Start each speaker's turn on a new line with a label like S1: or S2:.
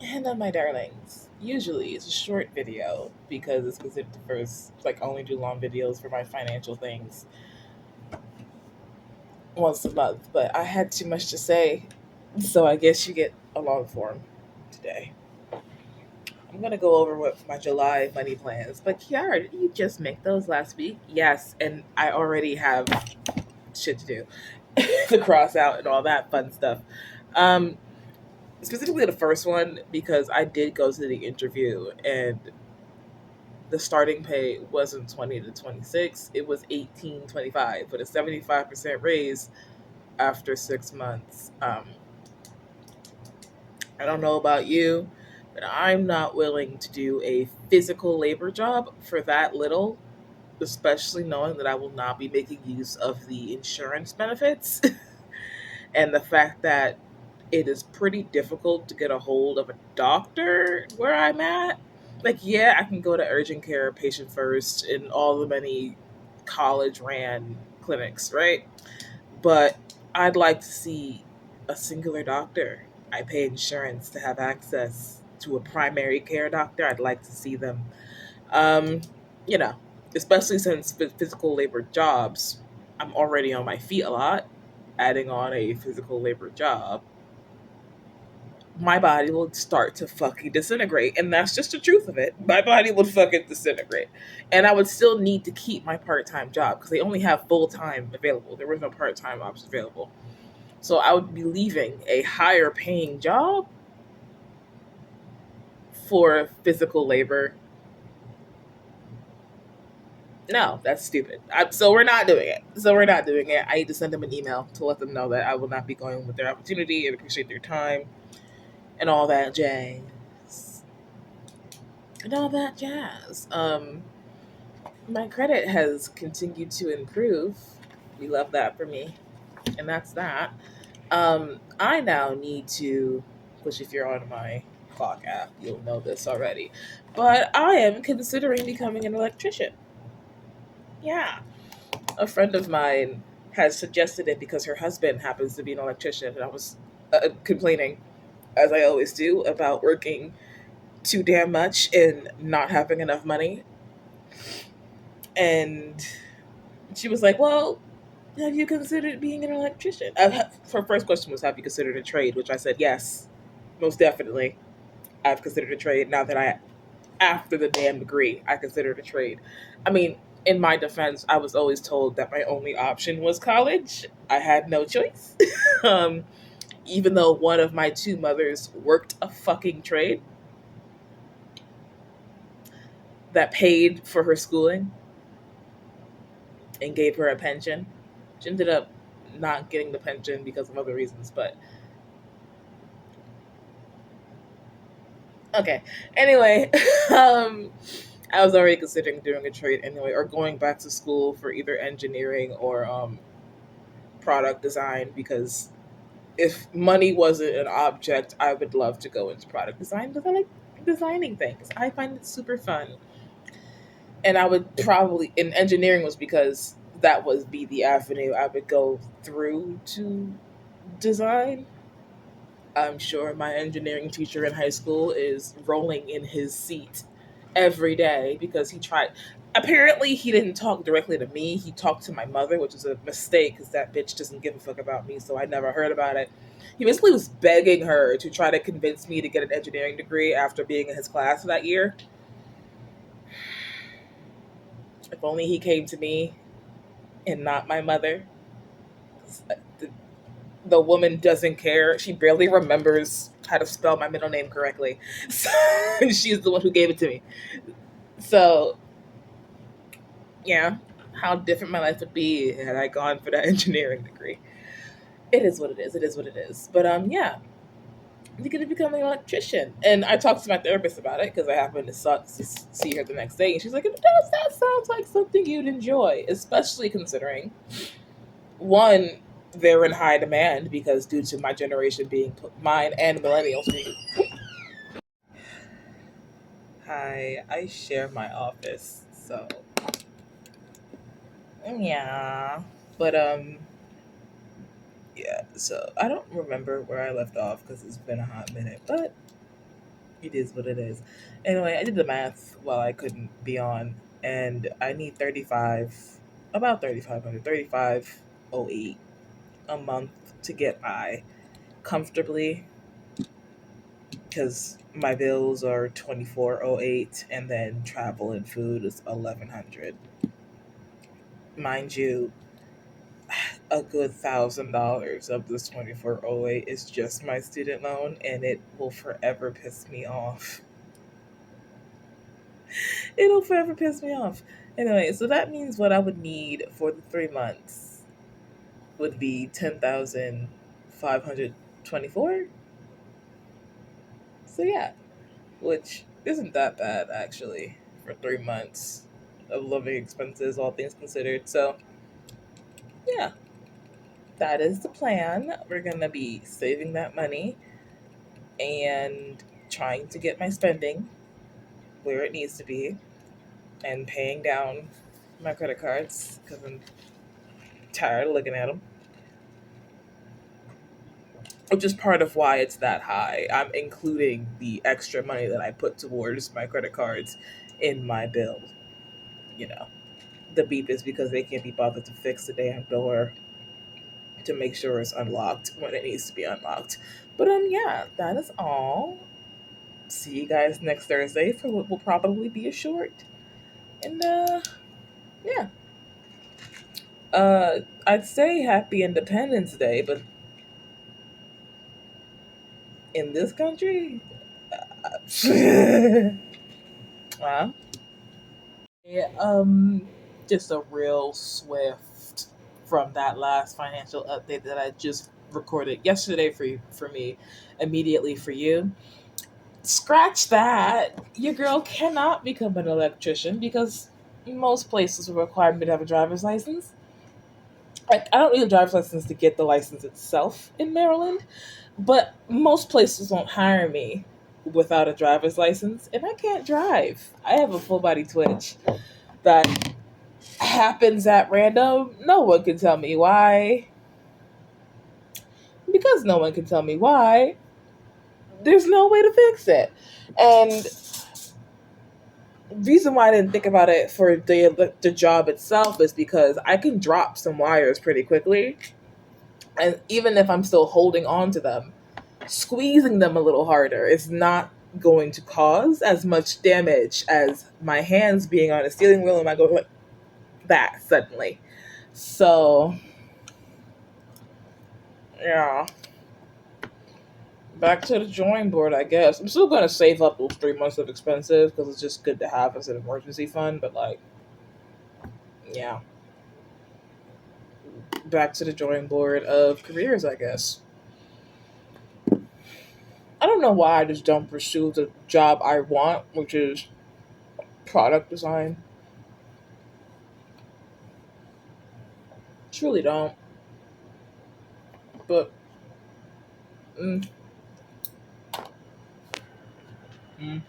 S1: And then, my darlings, usually it's a short video because it's considered the first, like, I only do long videos for my financial things once a month. But I had too much to say, so I guess you get a long form today. I'm gonna go over what my July money plans. But Kiara, did you just make those last week? Yes, and I already have shit to do, to cross out and all that fun stuff. Um, Specifically the first one because I did go to the interview and the starting pay wasn't 20 to 26, it was 18.25 with a 75% raise after 6 months. I don't know about you, but I'm not willing to do a physical labor job for that little, especially knowing that I will not be making use of the insurance benefits and the fact that it is pretty difficult to get a hold of a doctor where I'm at. Like, yeah, I can go to urgent care, patient first, and all the many college ran clinics, right? But I'd like to see a singular doctor. I pay insurance to have access to a primary care doctor. I'd like to see them. Um, you know, Especially since physical labor jobs, I'm already on my feet a lot. Adding on a physical labor job, my body will start to fucking disintegrate. And that's just the truth of it. My body would fucking disintegrate. And I would still need to keep my part time job because they only have full time available. There was no part time options available. So I would be leaving a higher paying job for physical labor. No, that's stupid. So we're not doing it. I need to send them an email to let them know that I will not be going with their opportunity and appreciate their time and all that jazz. And all that jazz. My credit has continued to improve. We love that for me. And that's that. I now need to, which if you're on my clock app, you'll know this already. But I am considering becoming an electrician. Yeah. A friend of mine has suggested it because her husband happens to be an electrician. And I was complaining, as I always do, about working too damn much and not having enough money. And she was like, well, have you considered being an electrician? Her first question was, have you considered a trade? Which I said, yes, most definitely. I've considered a trade now that after the damn degree, I considered a trade. I mean, in my defense, I was always told that my only option was college. I had no choice. um, Even though one of my two mothers worked a fucking trade that paid for her schooling and gave her a pension. She ended up not getting the pension because of other reasons, but okay. Anyway, um, I was already considering doing a trade anyway, or going back to school for either engineering or product design. Because if money wasn't an object, I would love to go into product design because I like designing things. I find it super fun, and I would probably in engineering was because that would be the avenue I would go through to design. I'm sure my engineering teacher in high school is rolling in his seat every day because he tried. Apparently, he didn't talk directly to me. He talked to my mother, which is a mistake because that bitch doesn't give a fuck about me, so I never heard about it. He basically was begging her to try to convince me to get an engineering degree after being in his class that year. If only he came to me and not my mother. The, the woman doesn't care. She barely remembers how to spell my middle name correctly. So, she's the one who gave it to me. So, yeah, how different my life would be had I gone for that engineering degree. It is what it is. It is what it is. But yeah, I'm going to become an electrician. And I talked to my therapist about it because I happened to see her the next day, and she's like, That sounds like something you'd enjoy, especially considering one, they're in high demand because due to my generation being mine and millennials being. Hi, I share my office, so yeah. But yeah. So I don't remember where I left off because it's been a hot minute. But It is what it is. Anyway, I did the math while I couldn't be on, and I need 35, about 3,500, 3508 a month to get by comfortably because my bills are 2408 and then travel and food is 1100. Mind you, a good $1,000 of this 2408 is just my student loan, and it will forever piss me off. It'll forever piss me off. Anyway, so that means what I would need for the 3 months would be 10,524. So yeah, which isn't that bad actually for 3 months of living expenses, all things considered. So yeah, that is the plan. We're gonna be saving that money and trying to get my spending where it needs to be and paying down my credit cards because I'm tired of looking at them, which is part of why it's that high. I'm including the extra money that I put towards my credit cards in my bill. You know, the beep is because they can't be bothered to fix the damn door to make sure it's unlocked when it needs to be unlocked. But yeah, that is all. See you guys next Thursday for what will probably be a short. And yeah. I'd say happy Independence Day, but in this country, well, yeah, just a real swift from that last financial update that I just recorded yesterday for me, immediately for you. Scratch that. Your girl cannot become an electrician because most places require me to have a driver's license. I don't need a driver's license to get the license itself in Maryland, but most places won't hire me without a driver's license, and I can't drive. I have a full body twitch that happens at random. No one can tell me why. Because no one can tell me why, there's no way to fix it. And reason why I didn't think about it for the job itself is because I can drop some wires pretty quickly, and even if I'm still holding on to them, squeezing them a little harder is not going to cause as much damage as my hands being on a steering wheel and I go like that suddenly. So yeah, back to the drawing board, I guess. I'm still gonna save up those 3 months of expenses because it's just good to have as an emergency fund. But like, yeah, back to the drawing board of careers, I guess. I don't know why I just don't pursue the job I want, which is product design. Truly don't. But mm, mm.